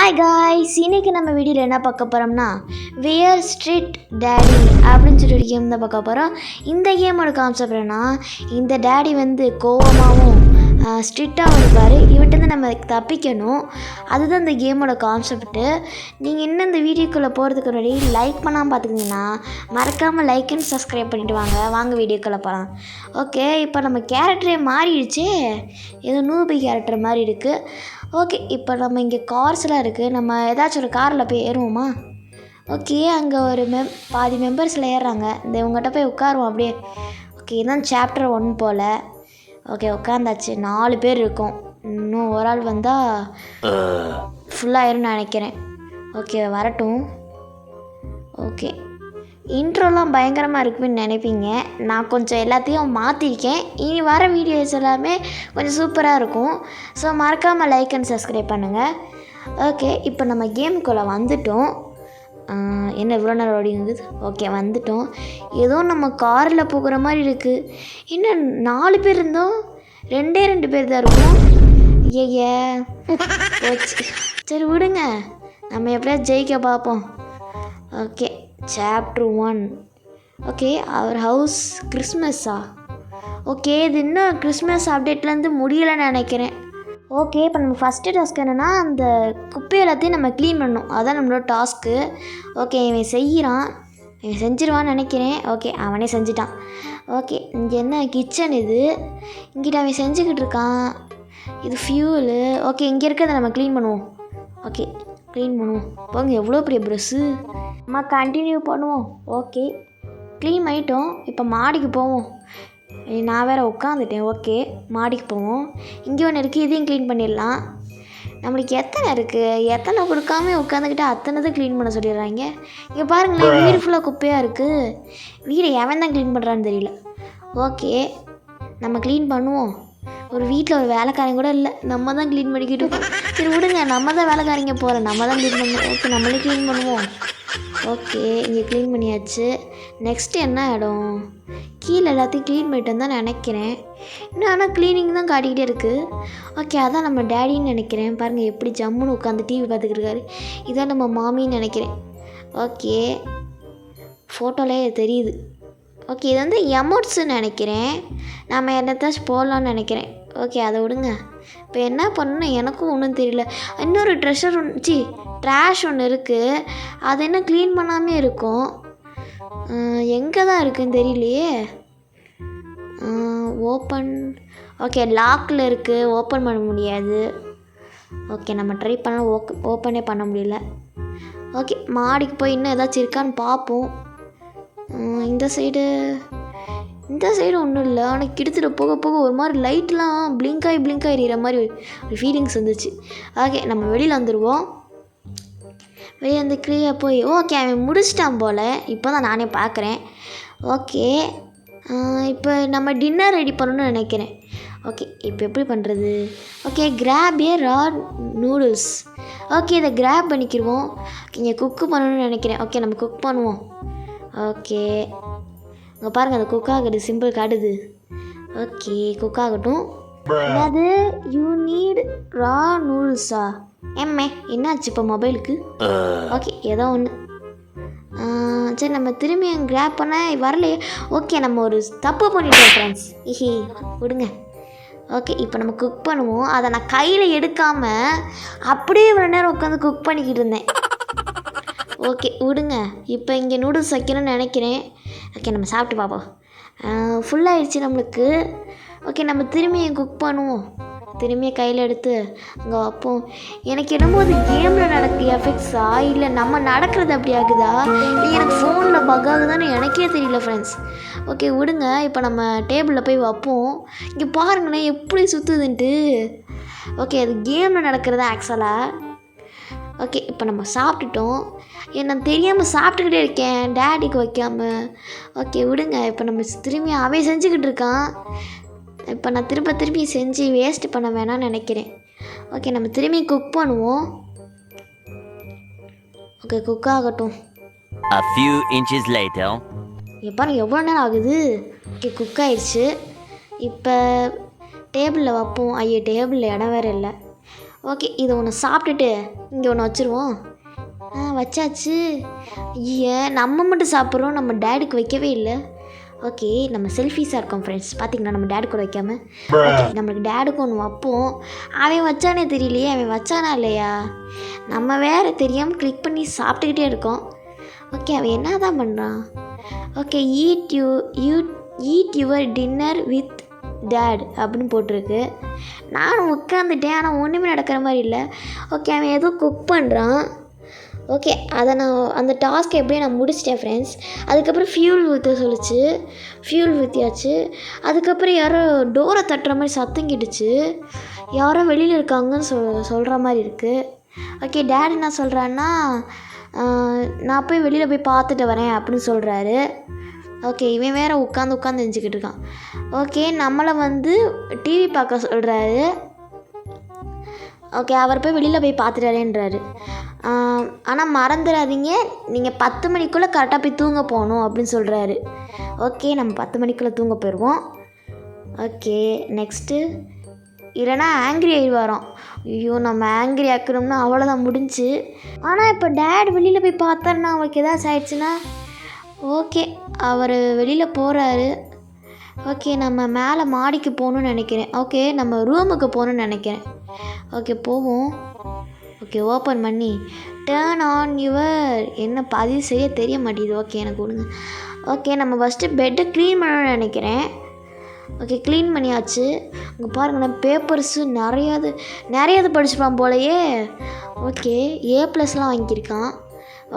Hi guys, இன்றைக்கி நம்ம வீடியோவில் என்ன பார்க்க போகிறோம்னா வேர் ஸ்ட்ரீட் டேடி அப்படின்னு சொல்லி ஒரு கேம் தான் பார்க்க போகிறோம். இந்த கேமோட கான்செப்ட் என்னன்னா, இந்த டேடி வந்து கோவமாகவும் ஸ்ட்ரிக்டாகவும் இருப்பார். இவர்கிட்ட நம்ம தப்பிக்கணும். அதுதான் இந்த கேமோட கான்செப்ட்டு. நீங்கள் இன்னும் இந்த வீடியோக்குள்ளே போகிறதுக்கு முன்னாடி லைக் பண்ணாமல் பார்த்துக்கிங்கன்னா மறக்காமல் லைக் அண்ட் சப்ஸ்கிரைப் பண்ணிவிட்டு வாங்க வீடியோக்குள்ளே போகலாம். ஓகே, இப்போ நம்ம கேரக்டரே மாறிடுச்சு. ஏதோ நூபி கேரக்டர் மாதிரி இருக்குது. ஓகே, இப்போ நம்ம இங்கே கார்ஸ்லாம் இருக்குது. நம்ம ஏதாச்சும் ஒரு காரில் போய் ஏறுவோமா? ஓகே, அங்கே ஒரு பாதி மெம்பர்ஸில் ஏறுறாங்க. இந்த இவங்ககிட்ட போய் உட்காருவோம் அப்படியே. ஓகே, இதுதான் சாப்டர் 1 போல். ஓகே, உட்காந்தாச்சு. 4 பேர் இருக்கோம். இன்னும் ஒரு ஆள் வந்தால் ஃபுல்லாகிரும்னு நினைக்கிறேன். ஓகே, வரட்டும். ஓகே, இன்ட்ரோலாம் பயங்கரமாக இருக்குன்னு நினைப்பீங்க. நான் கொஞ்சம் எல்லாத்தையும் மாற்றிருக்கேன். இனி வர வீடியோஸ் எல்லாமே கொஞ்சம் சூப்பராக இருக்கும். ஸோ மறக்காமல் லைக் அண்ட் சப்ஸ்கிரைப் பண்ணுங்கள். ஓகே, இப்போ நம்ம கேமுக்குள்ளே வந்துட்டோம். என்ன இவ்வளோ நேரம் ஓடிங்குது? ஓகே, வந்துட்டோம். ஏதோ நம்ம காரில் போகிற மாதிரி இருக்குது. இன்னும் 4 பேர் இருந்தோம், 2 பேர் தான் இருக்கும். ஐய போச்சு. சரி விடுங்க, நம்ம எப்படியாவது ஜெயிக்க பார்ப்போம். Okay, chapter 1. Okay, our house கிறிஸ்மஸா? ஓகே, இது இன்னும் கிறிஸ்மஸ் அப்டேட்லேருந்து முடியலைன்னு நினைக்கிறேன். ஓகே, இப்போ நம்ம ஃபஸ்ட்டு டாஸ்க் என்னென்னா, அந்த குப்பை எல்லாத்தையும் நம்ம க்ளீன் பண்ணணும். அதுதான் நம்மளோட டாஸ்க்கு. ஓகே, இவன் செஞ்சிருவான்னு நினைக்கிறேன். ஓகே, அவனே செஞ்சிட்டான். ஓகே, இங்கே என்ன கிச்சன் இது? இங்கிட்ட அவன் செஞ்சுக்கிட்டு இருக்கான். இது ஃபியூவலு. ஓகே, இங்கே இருக்கிறத நம்ம க்ளீன் பண்ணுவோம். ஓகே, க்ளீன் பண்ணுவோம். போங்க, எவ்வளோ பெரிய ப்ரெஷ்ஷு. நம்ம கண்டினியூ பண்ணுவோம். ஓகே, க்ளீன் பண்ணிட்டோம். இப்போ மாடிக்கு போவோம். நான் வேறு உட்காந்துட்டேன். ஓகே, மாடிக்கு போவோம். இங்கே ஒன்று இருக்குது, இதையும் க்ளீன் பண்ணிடலாம். நம்மளுக்கு எத்தனை இருக்குது? எத்தனை கொடுக்காம உட்காந்துக்கிட்டு அத்தனை தான் க்ளீன் பண்ண சொல்லிடுறாங்க. இங்கே பாருங்களேன், வீடு ஃபுல்லாக குப்பையாக இருக்குது. வீடை எவன் தான் க்ளீன் பண்ணுறான்னு தெரியல. ஓகே, நம்ம க்ளீன் பண்ணுவோம். ஒரு வீட்டில் ஒரு வேலைக்காரங்க கூட இல்லை, நம்ம தான் க்ளீன் பண்ணிக்கிட்டு இருக்கோம். சரி விடுங்க, நம்ம தான் வேலைக்காரங்க போகிறோம், நம்ம தான் க்ளீன் பண்ணுவோம். ஓகே, நம்மளே க்ளீன் பண்ணுவோம். ஓகே, இங்கே க்ளீன் பண்ணியாச்சு. நெக்ஸ்ட்டு என்ன இடம்? கீழே எல்லாத்தையும் க்ளீன் பண்ணிட்டு தான் நினைக்கிறேன். இன்னும் ஆனால் க்ளீனிங் தான் காட்டிக்கிட்டே இருக்குது. ஓகே, அதான் நம்ம டேடின்னு நினைக்கிறேன். பாருங்கள் எப்படி ஜம்முன்னு உட்காந்து டிவி பார்த்துக்கிட்டு இருக்காரு. இதான் நம்ம மாமின்னு நினைக்கிறேன். ஓகே, ஃபோட்டோலே தெரியுது. ஓகே, இது வந்து எமோட்ஸ்ன்னு நினைக்கிறேன். நம்ம என்னத்தாச்சும் போடலான்னு நினைக்கிறேன். ஓகே, அதை விடுங்க. இப்போ என்ன பண்ணணும் எனக்கும் ஒன்றும் தெரியல. இன்னொரு ட்ராஷ் ஒன்று இருக்குது. அது என்ன க்ளீன் பண்ணாமே இருக்கும். எங்கே தான் இருக்குதுன்னு தெரியலையே. ஓப்பன். ஓகே, லாக்கில் இருக்குது, ஓப்பன் பண்ண முடியாது. ஓகே, நம்ம ட்ரை பண்ணலாம், ஓப்பனே பண்ண முடியல. ஓகே, மாடிக்கு போய் இன்னும் ஏதாச்சும் இருக்கான்னு பார்ப்போம். இந்த சைடு ஒன்றும் இல்லை. ஆனால் கிட்டத்தட்ட போக போக ஒரு மாதிரி லைட்லாம் பிளிங்காகி எறிகிற மாதிரி ஒரு ஃபீலிங்ஸ் வந்துச்சு. ஓகே, நம்ம வெளியில் வந்துடுவோம். வெளியே வந்து கிளியாக போய் ஓகே, அவன் முடிச்சிட்டான் போல். இப்போ தான் நானே பார்க்குறேன். ஓகே, இப்போ நம்ம டின்னர் ரெடி பண்ணணும்னு நினைக்கிறேன். ஓகே, இப்போ எப்படி பண்ணுறது? ஓகே, கிராப் ஏ ரா நூடுல்ஸ். ஓகே, இதை கிராப் பண்ணிக்கிடுவோம். இங்கே குக்கு பண்ணணும்னு நினைக்கிறேன். ஓகே, நம்ம குக் பண்ணுவோம். ஓகே, இங்கே பாருங்கள், அந்த குக் ஆகுது, சிம்பிள் காட்டுது. ஓகே, குக் ஆகட்டும். அதாவது யூ நீட் ரா நூடுல்ஸா? என்னாச்சு இப்போ மொபைலுக்கு? ஓகே, ஏதோ ஒன்று. சரி, நம்ம திரும்பி கிராப் பண்ண வரலையே. ஓகே, நம்ம ஒரு தப்பு பண்ணிட்டோம் ஃப்ரெண்ட்ஸ். விடுங்க. ஓகே, இப்போ நம்ம குக் பண்ணுவோம். அதை நான் கையில் எடுக்காமல் அப்படியே இவ்வளோ நேரம் உட்காந்து குக் பண்ணிக்கிட்டு இருந்தேன். ஓகே, விடுங்க. இப்போ இங்கே நூடுல்ஸ் வைக்கணும்னு நினைக்கிறேன். ஓகே, நம்ம சாப்பிட்டு பார்ப்போம். ஃபுல்லாகிடுச்சு நம்மளுக்கு. ஓகே, நம்ம திரும்பியும் குக் பண்ணுவோம். திரும்பியும் கையில் எடுத்து அங்கே வைப்போம். எனக்கு என்னமோ அது கேமில் நடக்க எஃபெக்ட்ஸா இல்லை நம்ம நடக்கிறது அப்படி ஆகுதா இல்லை எனக்கு ஃபோனில் பக் ஆகுதான்னு எனக்கே தெரியல ஃப்ரெண்ட்ஸ். ஓகே, விடுங்க. இப்போ நம்ம டேபிளில் போய் வைப்போம். இங்கே பாருங்களேன் எப்படி சுற்றுதுன்ட்டு. ஓகே, அது கேமில் நடக்கிறது ஆக்சுவலாக. ஓகே, இப்போ நம்ம சாப்பிட்டுட்டோம். நான் தெரியாமல் சாப்பிட்டுக்கிட்டே இருக்கேன், டேடிக்கு வைக்காமல். ஓகே, விடுங்க. இப்போ நம்ம திரும்பி அவன் செஞ்சுக்கிட்டு இருக்கான். இப்போ நான் திருப்பி செஞ்சு வேஸ்ட் பண்ண வேணாம்னு நினைக்கிறேன். ஓகே, நம்ம திரும்பி குக் பண்ணுவோம். ஓகே, குக் ஆகட்டும். A few inches later. எப்போ எவ்வளோ நேரம் ஆகுது? ஓகே, குக் ஆயிடுச்சு. இப்போ டேபிளில் வைப்போம். ஐயோ, டேபிளில் இடம் வேறு இல்லை. ஓகே இதை ஒன்று சாப்பிட்டுட்டு இங்கே ஒன்று வச்சுருவோம். வச்சாச்சு. ஏன் நம்ம மட்டும் சாப்பிட்றோம், நம்ம டேடுக்கு வைக்கவே இல்லை. ஓகே நம்ம செல்ஃபீஸாக இருக்கோம் ஃப்ரெண்ட்ஸ். பார்த்திங்களா நம்ம டேடு கூட வைக்காமல். ஓகே நம்மளுக்கு டேடுக்கு ஒன்று வைப்போம். அவன் வச்சானே தெரியலையே, அவன் வச்சானா இல்லையா, நம்ம வேறு தெரியாமல் கிளிக் பண்ணி சாப்பிட்டுக்கிட்டே இருக்கோம். ஓகே அவன் என்ன தான் பண்ணுறான். Okay eat your dinner with date அப்படின்னு போட்டிருக்கு. நானும் உட்காந்துட்டேன், ஆனால் ஒன்றுமே நடக்கிற மாதிரி இல்லை. ஓகே அவன் ஏதோ குக் பண்ணுறான். ஓகே அதை நான் அந்த டாஸ்க் எப்படியே நான் முடிச்சிட்டேன் ஃப்ரெண்ட்ஸ். அதுக்கப்புறம் ஃபியூல் ஊற்ற சொல்லிச்சு. ஃபியூல் ஊற்றியாச்சு. அதுக்கப்புறம் யாரோ டோரை தட்டுற மாதிரி சத்தம் கிட்டுச்சு. யாரோ வெளியில் இருக்காங்கன்னு சொல்கிற மாதிரி இருக்குது. ஓகே டேட் என்ன சொல்கிறான்னா, நான் போய் வெளியில் போய் பார்த்துட்டு வரேன் அப்படின்னு சொல்கிறாரு. ஓகே இவன் வேறு உட்காந்து எழுஞ்சிக்கிட்டு இருக்கான். ஓகே நம்மளை வந்து டிவி பார்க்க சொல்கிறாரு. ஓகே அவர் போய் வெளியில் போய் பார்த்துட்டாரேன்றாரு. ஆனால் மறந்துடாதீங்க, நீங்கள் 10 மணிக்குள்ளே கரெக்டாக போய் தூங்க போகணும் அப்படின்னு சொல்கிறாரு. ஓகே நம்ம 10 மணிக்குள்ளே தூங்க போயிடுவோம். ஓகே நெக்ஸ்ட்டு இல்லைனா ஆங்க்ரி ஆகிடுவாரோம். ஐயோ நம்ம ஆங்க்ரி ஆக்கணும்னா அவ்வளோதான் முடிஞ்சு. ஆனால் இப்போ டேட் வெளியில் போய் பார்த்தாருன்னா அவருக்கு ஏதாச்சும் ஆயிடுச்சுன்னா. ஓகே அவர் வெளியில் போகிறாரு. ஓகே நம்ம மேலே மாடிக்கு போகணுன்னு நினைக்கிறேன். ஓகே நம்ம ரூமுக்கு போகணுன்னு நினைக்கிறேன். ஓகே போவோம். ஓகே ஓப்பன் பண்ணி டேர்ன் ஆன் யுவர் என்ன பதிவு செய்ய தெரிய மாட்டேங்குது. ஓகே எனக்கு கொடுங்க. ஓகே நம்ம ஃபஸ்ட்டு பெட்டை க்ளீன் பண்ணணும்னு நினைக்கிறேன். ஓகே க்ளீன் பண்ணியாச்சு. இங்கே பாருங்களேன் பேப்பர்ஸு நிறையாது படிச்சுப்பான் போலையே. ஓகே A+லாம் வாங்கியிருக்கான்.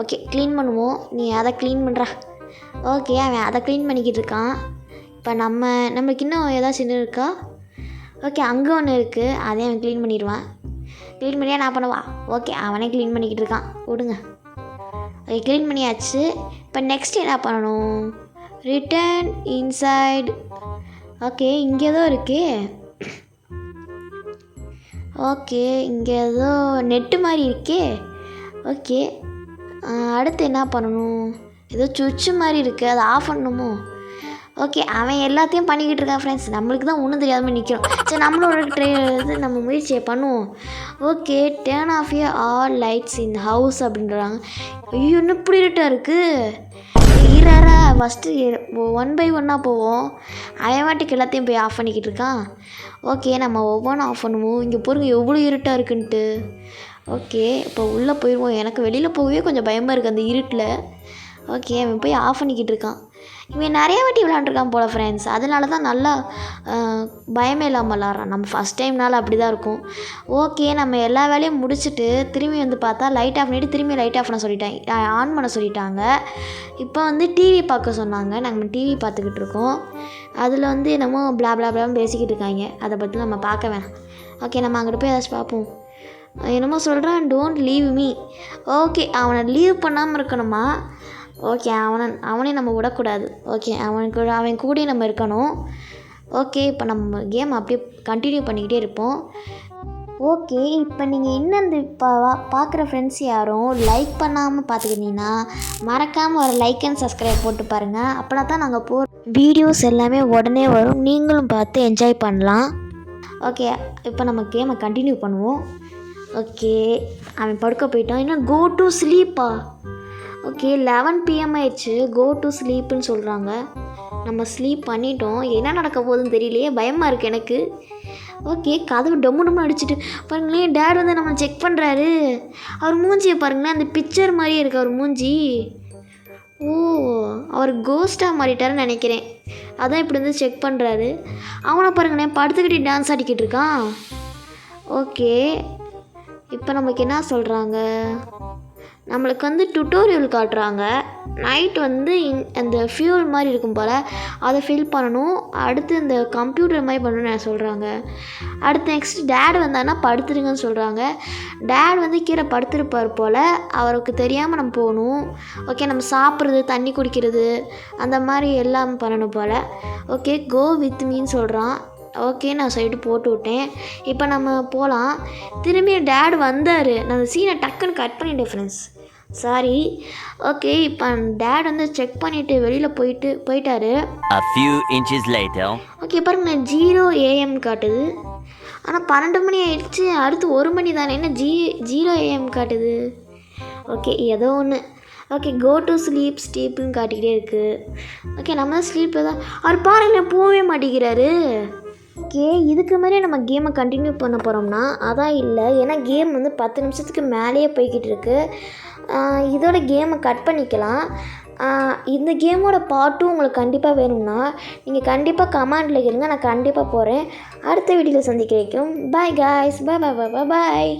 ஓகே க்ளீன் பண்ணுவோம். நீ அதை க்ளீன் பண்ணுறா. ஓகே அவன் அதை க்ளீன் பண்ணிக்கிட்டு இருக்கான். இப்போ நம்மளுக்கு இன்னும் ஏதாச்சும் இன்னும் இருக்கா. ஓகே அங்கே ஒன்று இருக்குது, அதே அவன் க்ளீன் பண்ணிடுவான். க்ளீன் பண்ணியா நான் பண்ணுவா. ஓகே அவனே க்ளீன் பண்ணிக்கிட்டு இருக்கான், விடுங்க. ஓகே க்ளீன் பண்ணியாச்சு. இப்போ நெக்ஸ்ட் என்ன பண்ணணும், ரிட்டர்ன் இன்சைடு. ஓகே இங்கே ஏதோ இருக்கே. ஓகே இங்கே ஏதோ நெட்டு மாதிரி இருக்கே. ஓகே அடுத்து என்ன பண்ணணும், ஏதோ சுவிட்சு மாதிரி இருக்குது, அதை ஆஃப் பண்ணணுமோ. ஓகே அவன் எல்லாத்தையும் பண்ணிக்கிட்டு இருக்கான் ஃப்ரெண்ட்ஸ். நம்மளுக்கு தான் ஒன்றும் தெரியாத மாதிரி நிற்கிறோம். சரி நம்மளோட இது நம்ம முயற்சியை பண்ணுவோம். Okay turn off you all lights in house அப்படின்றாங்க. ஐயோ இன்னும் இப்படி இருட்டாக இருக்குது. ஈராரா ஃபஸ்ட்டு 1 by 1 போவோம். அவன் வாட்டுக்கு எல்லாத்தையும் போய் ஆஃப் பண்ணிக்கிட்டு இருக்கான். ஓகே நம்ம ஒவ்வொன்றும் ஆஃப் பண்ணுவோம். இங்கே பாருங்க எவ்வளோ இருட்டாக இருக்குன்ட்டு. ஓகே இப்போ உள்ளே போயிடுவோம். எனக்கு வெளியில் போகவே கொஞ்சம் பயமாக இருக்குது அந்த இருட்டில். ஓகே அவன் போய் ஆஃப் பண்ணிக்கிட்டு இருக்கான். இவன் நிறைய வாட்டி விளாண்டுருக்கான் போல் ஃப்ரெண்ட்ஸ், அதனால தான் நல்லா பயமே இல்லாமல் விளாட்றான். நம்ம ஃபஸ்ட் டைம்னால அப்படி தான் இருக்கும். ஓகே நம்ம எல்லா வேலையும் முடிச்சுட்டு திரும்பி வந்து பார்த்தா லைட் ஆஃப் பண்ணிவிட்டு திரும்பி லைட் ஆஃப் ஆன் பண்ண சொல்லிட்டாங்க. இப்போ வந்து டிவி பார்க்க சொன்னாங்க. நாங்கள் டிவி பார்த்துக்கிட்டு இருக்கோம். அதில் வந்து என்னமோ பிளா பிளா பிளான்னு பேசிக்கிட்டு இருக்காங்க. அதை பற்றி நம்ம பார்க்க வேணாம். ஓகே நம்ம அங்கிட்ட போய் ஏதாச்சும் பார்ப்போம். என்னமோ சொல்கிறான், டோன்ட் லீவ் மீ. ஓகே அவனை லீவ் பண்ணாமல் இருக்கணுமா. ஓகே அவனே நம்ம விடக்கூடாது. ஓகே அவன் கூட நம்ம இருக்கணும். ஓகே இப்போ நம்ம கேம் அப்படியே கண்டினியூ பண்ணிக்கிட்டே இருப்போம். ஓகே இப்போ நீங்கள் இன்னும் இந்த பார்க்குற ஃப்ரெண்ட்ஸ் யாரும் லைக் பண்ணாமல் பார்த்துக்கிட்டீங்கன்னா மறக்காமல் ஒரு லைக் அண்ட் சப்ஸ்கிரைப் போட்டு பாருங்கள். அப்படின்னா தான் நாங்கள் போகிற வீடியோஸ் எல்லாமே உடனே வரும், நீங்களும் பார்த்து என்ஜாய் பண்ணலாம். ஓகே இப்போ நம்ம கேமை கண்டினியூ பண்ணுவோம். ஓகே அவன் படுக்க போயிட்டான். இன்னும் கோ டு ஸ்லீப்பா. ஓகே 11 PM ஆயிடுச்சு. கோ டு ஸ்லீப்புன்னு சொல்கிறாங்க. நம்ம ஸ்லீப் பண்ணிட்டோம். என்ன நடக்க போகுதுன்னு தெரியலையே, பயமாக இருக்குது எனக்கு. ஓகே கதவு டொம்முன்னு அடிச்சுட்டு பாருங்களேன், டேட் வந்து நம்மளை செக் பண்ணுறாரு. அவர் மூஞ்சியை பாருங்களேன், அந்த பிக்சர் மாதிரியே இருக்குது அவர் மூஞ்சி. ஓ அவர் கோஸ்ட்டாக மாறிட்டாருன்னு நினைக்கிறேன், அதான் இப்படி வந்து செக் பண்ணுறாரு. அவனை பாருங்களேன் படுத்துக்கிட்டே டான்ஸ் ஆடிக்கிட்டு இருக்கான். ஓகே இப்போ நம்மளுக்கு என்ன சொல்கிறாங்க, நம்மளுக்கு வந்து டுட்டோரியல் காட்டுறாங்க. நைட் வந்து அந்த ஃபியூல் மாதிரி இருக்கும் போல் அதை ஃபில் பண்ணணும். அடுத்து இந்த கம்ப்யூட்டர் மாதிரி பண்ணணும்னு சொல்கிறாங்க. அடுத்து நெக்ஸ்ட் டேட் வந்தான்னா படுத்துருங்கன்னு சொல்கிறாங்க. டேட் வந்து கீழே படுத்துருப்பார் போல், அவருக்கு தெரியாமல் நம்ம போகணும். ஓகே நம்ம சாப்பிட்றது தண்ணி குடிக்கிறது அந்த மாதிரி எல்லாம் பண்ணணும் போல். ஓகே கோ வித் மீன்னு சொல்கிறான். ஓகே நான் சைடு போட்டு விட்டேன். இப்போ நம்ம போகலாம். திரும்பி டேட் வந்தார். நான் அந்த சீனை டக்குன்னு கட் பண்ணிட்டேன் ஃப்ரெண்ட்ஸ், சாரி. ஓகே இப்போ டேட் வந்து செக் பண்ணிவிட்டு வெளியில் போயிட்டாரு. A few inches later. Okay பாருங்க 0 AM காட்டுது. ஆனால் 12 மணி ஆயிடுச்சு, அடுத்து 1 மணி தானே, என்ன 0 AM காட்டுது. ஓகே ஏதோ ஒன்று. ஓகே கோ டு ஸ்லீப்னு காட்டிக்கிட்டே இருக்குது. ஓகே நம்ம தான் ஸ்லீப்பில் தான். அவர் பாருங்களேன் போகவே மாட்டேங்கிறாரு. ஓகே இதுக்கு மாதிரியே நம்ம கேமை கண்டினியூ பண்ண போகிறோம்னா அதான் இல்லை, ஏன்னா கேம் வந்து 10 நிமிஷத்துக்கு மேலேயே போய்கிட்டு இருக்கு. இதோட கேமை கட் பண்ணிக்கலாம். இந்த கேமோட பார்ட்டும் உங்களுக்கு கண்டிப்பாக வேணும்னா நீங்கள் கண்டிப்பாக கமெண்டில் கேளுங்க, நான் கண்டிப்பாக போகிறேன். அடுத்த வீடியோவில் சந்திக்க வைக்கும். பாய் காய்ஸ், பாய் பாய் பாய் பாய்.